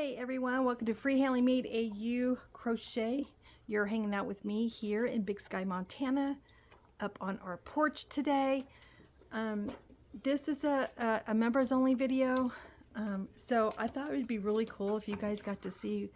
Hey everyone, welcome to Freehandly Made AU Crochet. You're hanging out with me here in Big Sky, Montana, up on our porch today. This is a members only video, so I thought it would be really cool if you guys got to see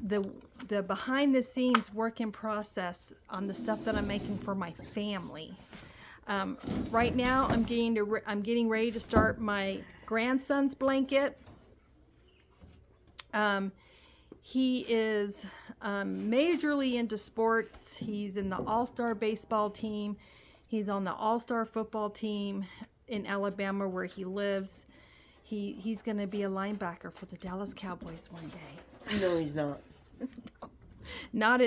the behind the scenes work in process on the stuff that I'm making for my family. Right now I'm getting ready to start my grandson's blanket. He is majorly into sports. He's in the all-star baseball team. He's on the all-star football team in Alabama where he lives. He's going to be a linebacker for the Dallas Cowboys one day. No, he's not. Not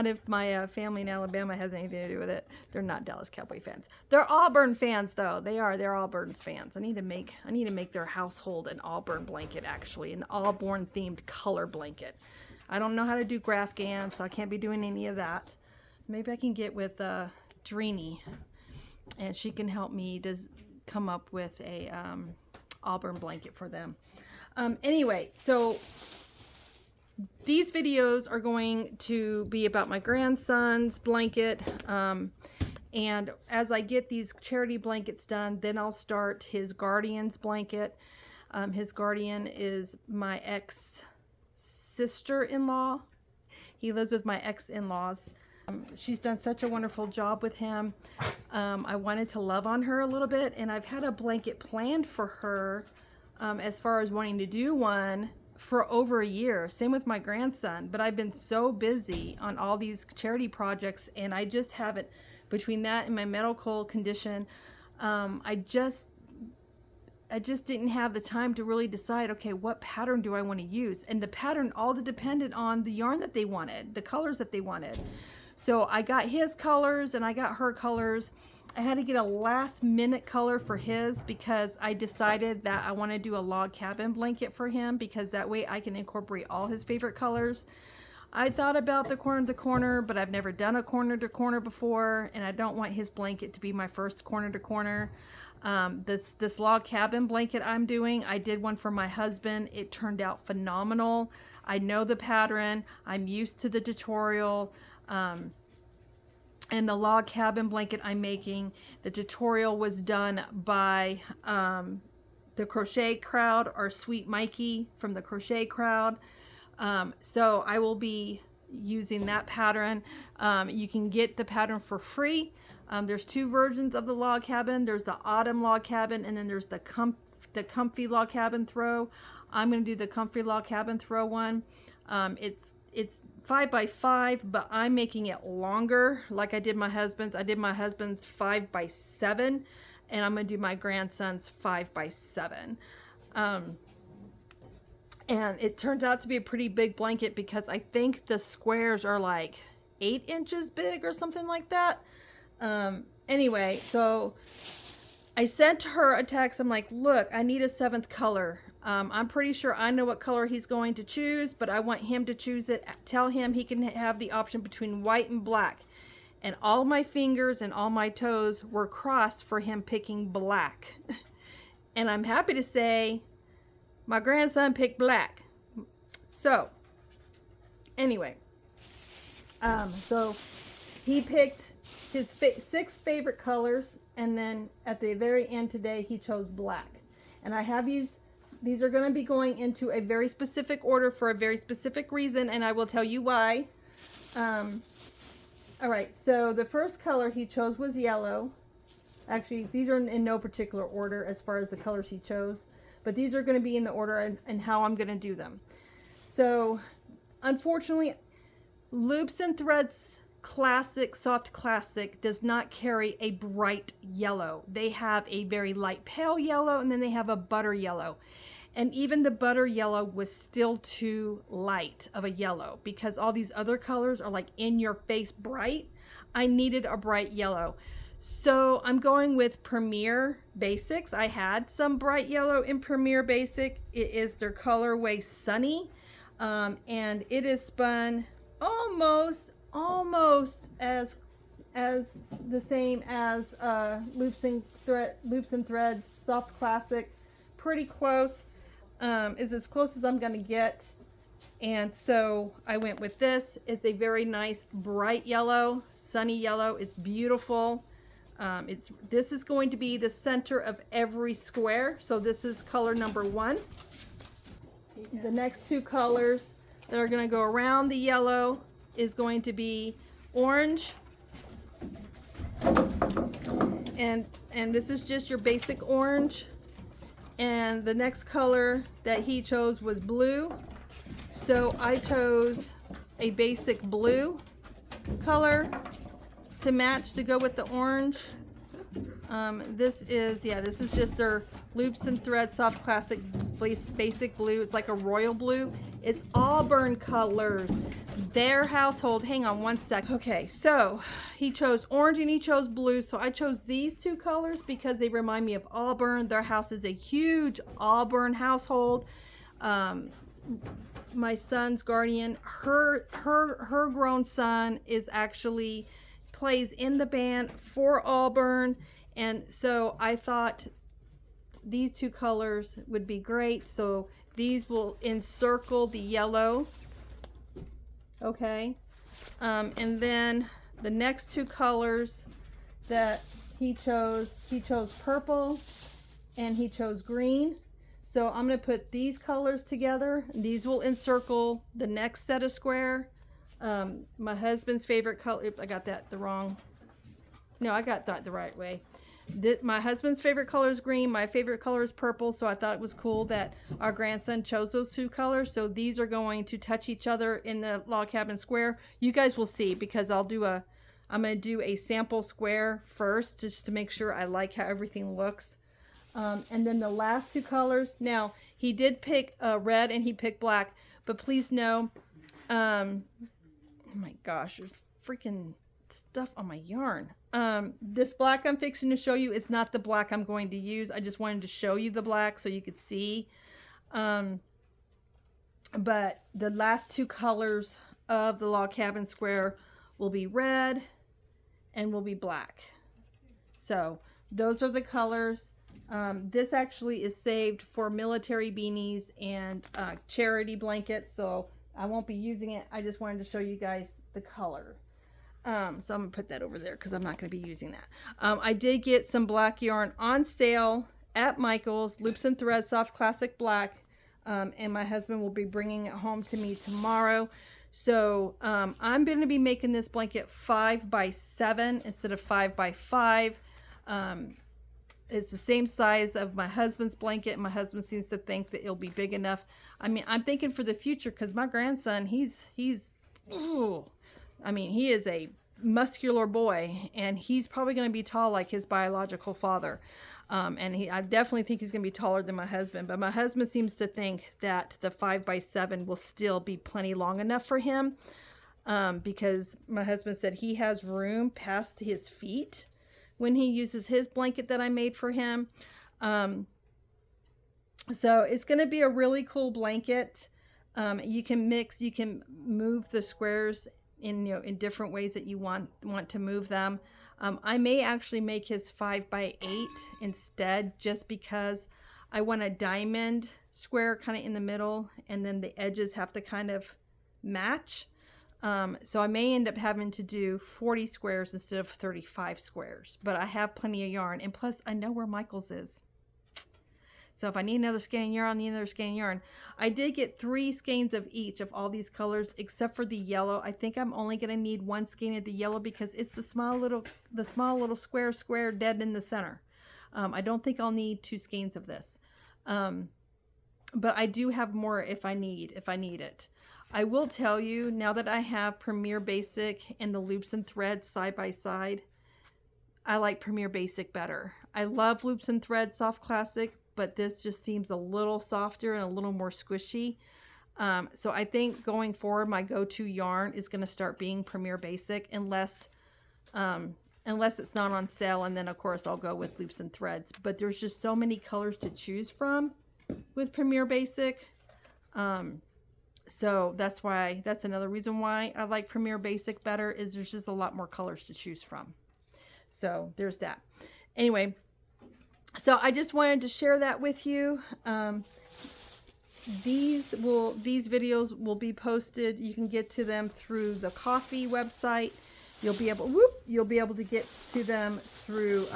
if my family in Alabama has anything to do with it. They're not Dallas Cowboy fans. They're Auburn fans, though. They're Auburn's fans. I need to make their household an Auburn blanket, actually, an Auburn themed color blanket. I don't know how to do Grafgan, so I can't be doing any of that. Maybe I can get with Drini, and she can help me to come up with a Auburn blanket for them. Anyway, so these videos are going to be about my grandson's blanket, and as I get these charity blankets done, then I'll start his guardian's blanket. His guardian is my ex-sister-in-law. He lives with my ex-in-laws. She's done such a wonderful job with him. I wanted to love on her a little bit, and I've had a blanket planned for her as far as wanting to do one for over a year. Same with my grandson, but I've been so busy on all these charity projects, and I just haven't, between that and my medical condition, I just didn't have the time to really decide, okay, what pattern do I want to use? And the pattern all depended on the yarn that they wanted, the colors that they wanted. So I got his colors and I got her colors. I had to get a last minute color for his because I decided that I want to do a log cabin blanket for him, because that way I can incorporate all his favorite colors. I thought about the corner to corner, but I've never done a corner to corner before, and I don't want his blanket to be my first corner to corner. This log cabin blanket I'm doing, I did one for my husband. It turned out phenomenal. I know the pattern. I'm used to the tutorial. And the log cabin blanket I'm making, the tutorial was done by the Crochet Crowd, or Sweet Mikey from the Crochet Crowd. So I will be using that pattern. You can get the pattern for free. There's two versions of the log cabin. There's the autumn log cabin, and then there's the comfy log cabin throw. I'm going to do the comfy log cabin throw one. It's 5x5, but I'm making it longer like I did my husband's. I did my husband's 5x7, and I'm going to do my grandson's 5x7. And it turns out to be a pretty big blanket because I think the squares are like 8 inches big or something like that. Anyway, so I sent her a text. I'm like, look, I need a 7th color. I'm pretty sure I know what color he's going to choose, but I want him to choose it. Tell him he can have the option between white and black. And all my fingers and all my toes were crossed for him picking black. And I'm happy to say my grandson picked black. So, anyway. So he picked his 6 favorite colors, and then at the very end today he chose black. And I have these are going to be going into a very specific order for a very specific reason, and I will tell you why. All right, so the first color he chose was yellow. Actually, these are in no particular order as far as the colors he chose, but these are going to be in the order and how I'm going to do them. So, unfortunately, Loops and Threads Classic, Soft Classic does not carry a bright yellow. They have a very light pale yellow, and then they have a butter yellow. And even the butter yellow was still too light of a yellow because all these other colors are like in your face bright. I needed a bright yellow. So I'm going with Premier Basics. I had some bright yellow in Premier Basic. It is their colorway Sunny. And it is spun almost as the same as Loops and Threads Soft Classic pretty close. Is as close as I'm gonna get. And so I went with this. It's a very nice bright yellow, sunny yellow. It's beautiful. This is going to be the center of every square. So this is color number 1. The next 2 colors that are going to go around the yellow is going to be orange. And this is just your basic orange. And the next color that he chose was blue. So I chose a basic blue color to match to go with the orange. This is just their Loops and Thread Soft Classic Basic Blue. It's like a royal blue. It's Auburn colors. Their household, hang on one sec. Okay, so he chose orange and he chose blue. So I chose these 2 colors because they remind me of Auburn. Their house is a huge Auburn household. My son's guardian, her grown son is actually plays in the band for Auburn, and so I thought these 2 colors would be great. So these will encircle the yellow. Okay, and then the next 2 colors that he chose purple and he chose green. So I'm going to put these colors together. These will encircle the next set of square. My husband's favorite color, I got that the wrong. No, I got that the right way. My husband's favorite color is green. My favorite color is purple. So I thought it was cool that our grandson chose those 2 colors. So these are going to touch each other in the log cabin square. You guys will see because I'm going to do a sample square first just to make sure I like how everything looks. And then the last 2 colors. Now, he did pick red and he picked black, but please know, oh my gosh, there's freaking stuff on my yarn. This black I'm fixing to show you is not the black I'm going to use. I just wanted to show you the black so you could see. But the last 2 colors of the log cabin square will be red and will be black. So those are the colors. This actually is saved for military beanies and charity blankets, so I won't be using it. I just wanted to show you guys the color. So I'm going to put that over there because I'm not going to be using that. I did get some black yarn on sale at Michael's, Loops and Threads Soft Classic Black, and my husband will be bringing it home to me tomorrow. So I'm going to be making this blanket 5 by 7 instead of 5 by 5. It's the same size of my husband's blanket. My husband seems to think that it'll be big enough. I mean, I'm thinking for the future because my grandson, he is a muscular boy, and he's probably going to be tall like his biological father. I definitely think he's going to be taller than my husband. But my husband seems to think that the 5 by 7 will still be plenty long enough for him, because my husband said he has room past his feet when he uses his blanket that I made for him. So it's going to be a really cool blanket. You can move the squares in different ways that you want to move them. I may actually make his 5 by 8 instead, just because I want a diamond square kind of in the middle, and then the edges have to kind of match. So I may end up having to do 40 squares instead of 35 squares, but I have plenty of yarn, and plus I know where Michael's is. So if I need another skein of yarn, I need another skein of yarn. I did get 3 skeins of each of all these colors, except for the yellow. I think I'm only going to need 1 skein of the yellow because it's the small little square dead in the center. I don't think I'll need 2 skeins of this. But I do have more if I need it. I will tell you, now that I have Premier Basic and the Loops and Threads side by side, I like Premier Basic better. I love Loops and Threads Soft Classic, but this just seems a little softer and a little more squishy. So I think going forward, my go-to yarn is going to start being Premier Basic, unless it's not on sale, and then of course I'll go with Loops and Threads. But there's just so many colors to choose from with Premier Basic. So that's another reason why I like Premier Basic better, is there's just a lot more colors to choose from. So there's that. Anyway, So I just wanted to share that with you. These videos will be posted. You can get to them through the Ko-fi website. You'll be able to get to them through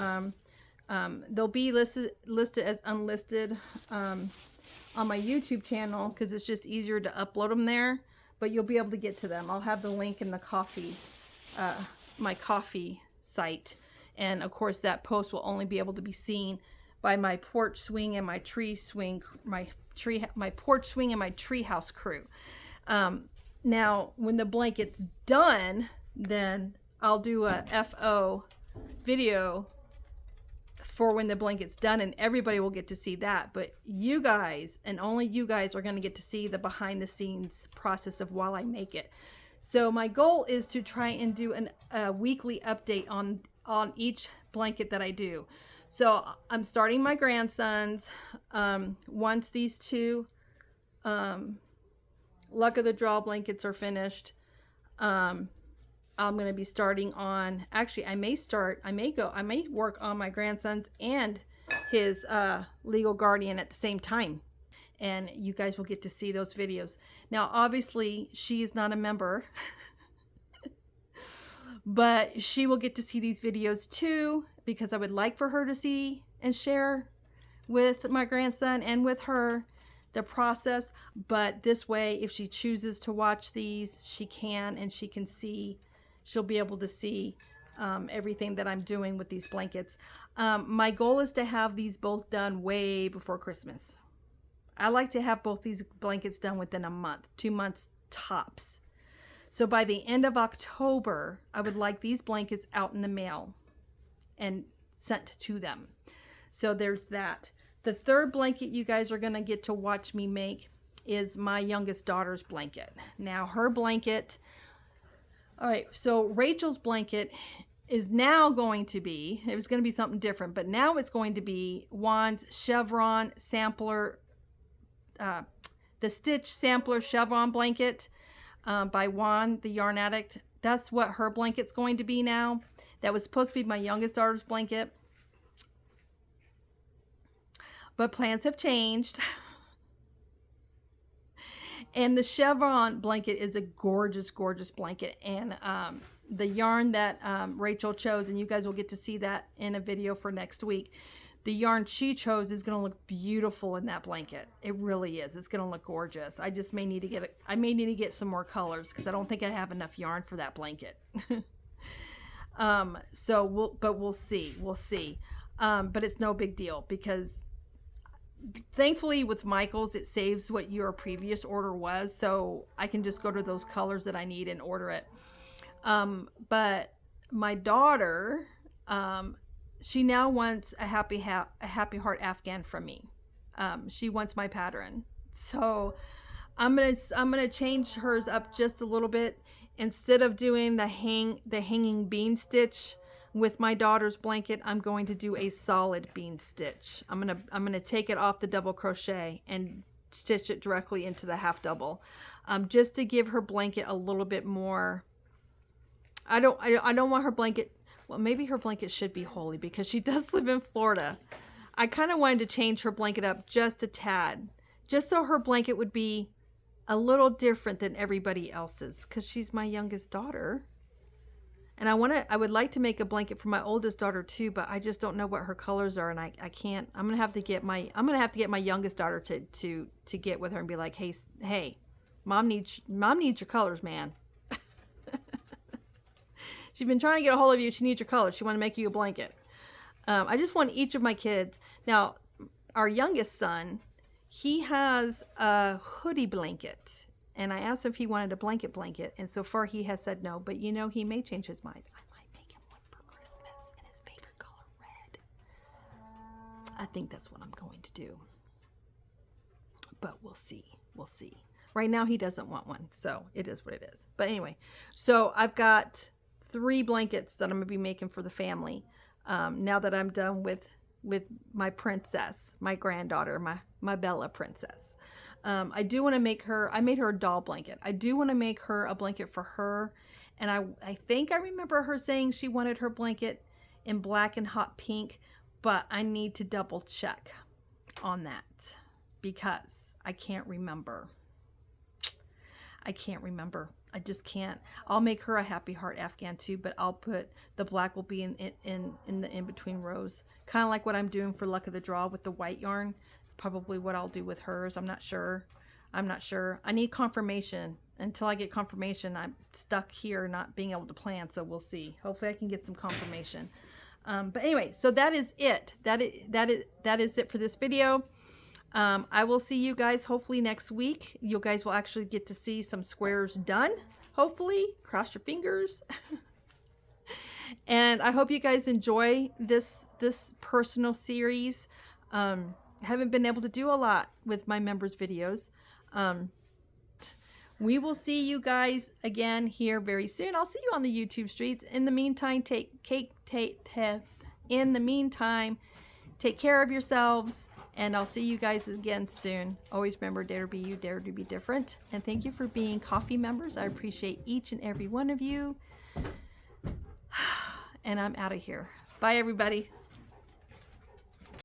they'll be listed as unlisted on my YouTube channel because it's just easier to upload them there, but you'll be able to get to them. I'll have the link in the Ko-fi my Ko-fi site, and of course that post will only be able to be seen by my porch swing and my tree swing, my porch swing and my treehouse crew. Now when the blanket's done, then I'll do a FO video for when the blanket's done, and everybody will get to see that. But you guys, and only you guys, are going to get to see the behind the scenes process of while I make it. So my goal is to try and do a weekly update on each blanket that I do. So I'm starting my grandsons. Once these two Luck of the Draw blankets are finished, I'm going to be starting on, actually I may work on my grandsons and his legal guardian at the same time, and you guys will get to see those videos. Now obviously she is not a member but she will get to see these videos too, because I would like for her to see and share with my grandson and with her the process. But this way, if she chooses to watch these, she can, and she can see, she'll be able to see everything that I'm doing with these blankets. My goal is to have these both done way before Christmas. I like to have both these blankets done within a month, 2 months tops. So by the end of October, I would like these blankets out in the mail and sent to them. So there's that. The third blanket you guys are going to get to watch me make is my youngest daughter's blanket. Now her blanket, all right, so Rachel's blanket is now going to be, it was going to be something different, but now it's going to be Juan's chevron sampler, the Stitch Sampler Chevron blanket by Juan, the yarn addict. That's what her blanket's going to be now. That was supposed to be my youngest daughter's blanket, but plans have changed. And the chevron blanket is a gorgeous, gorgeous blanket. And the yarn that Rachel chose, and you guys will get to see that in a video for next week, the yarn she chose is going to look beautiful in that blanket. It really is. It's going to look gorgeous. I just may need to get some more colors because I don't think I have enough yarn for that blanket. We'll see. We'll see. But it's no big deal because thankfully with Michael's it saves what your previous order was, so I can just go to those colors that I need and order it. But my daughter, she now wants a happy heart Afghan from me. She wants my pattern, so I'm gonna change hers up just a little bit. Instead of doing the hanging bean stitch with my daughter's blanket, I'm going to do a solid bean stitch. I'm gonna take it off the double crochet and stitch it directly into the half double, just to give her blanket a little bit more. I don't want her blanket. Well, maybe her blanket should be holey because she does live in Florida. I kind of wanted to change her blanket up just a tad, just so her blanket would be a little different than everybody else's, because she's my youngest daughter. And I would like to make a blanket for my oldest daughter too, but I just don't know what her colors are, and I can't. I'm gonna have to get my youngest daughter to get with her and be like, hey, mom needs your colors, man. She's been trying to get a hold of you. She needs your colors. She want to make you a blanket. I just want each of my kids. Now, our youngest son, he has a hoodie blanket. And I asked if he wanted a blanket. And so far he has said no. But you know, he may change his mind. I might make him one for Christmas in his favorite color, red. I think that's what I'm going to do. But we'll see. We'll see. Right now he doesn't want one. So it is what it is. But anyway, so I've got 3 blankets that I'm going to be making for the family now that I'm done with my princess, my granddaughter, my Bella princess. I do want to make her, I made her a doll blanket. I do want to make her a blanket for her. And I think I remember her saying she wanted her blanket in black and hot pink. but I need to double check on that because I can't remember. I can't remember. I just can't. I'll make her a happy heart Afghan too, but I'll put the black will be in the in-between rows. Kind of like what I'm doing for Luck of the Draw with the white yarn. It's probably what I'll do with hers. I'm not sure. I'm not sure. I need confirmation. Until I get confirmation, I'm stuck here not being able to plan, so we'll see. Hopefully I can get some confirmation. But anyway, so that is it. That is it for this video. I will see you guys hopefully next week. You guys will actually get to see some squares done. Hopefully, cross your fingers. And I hope you guys enjoy this personal series. I haven't been able to do a lot with my members' videos. We will see you guys again here very soon. I'll see you on the YouTube streets. In the meantime, take care of yourselves, and I'll see you guys again soon. Always remember, dare to be you, dare to be different. And thank you for being coffee members. I appreciate each and every one of you. And I'm out of here. Bye, everybody.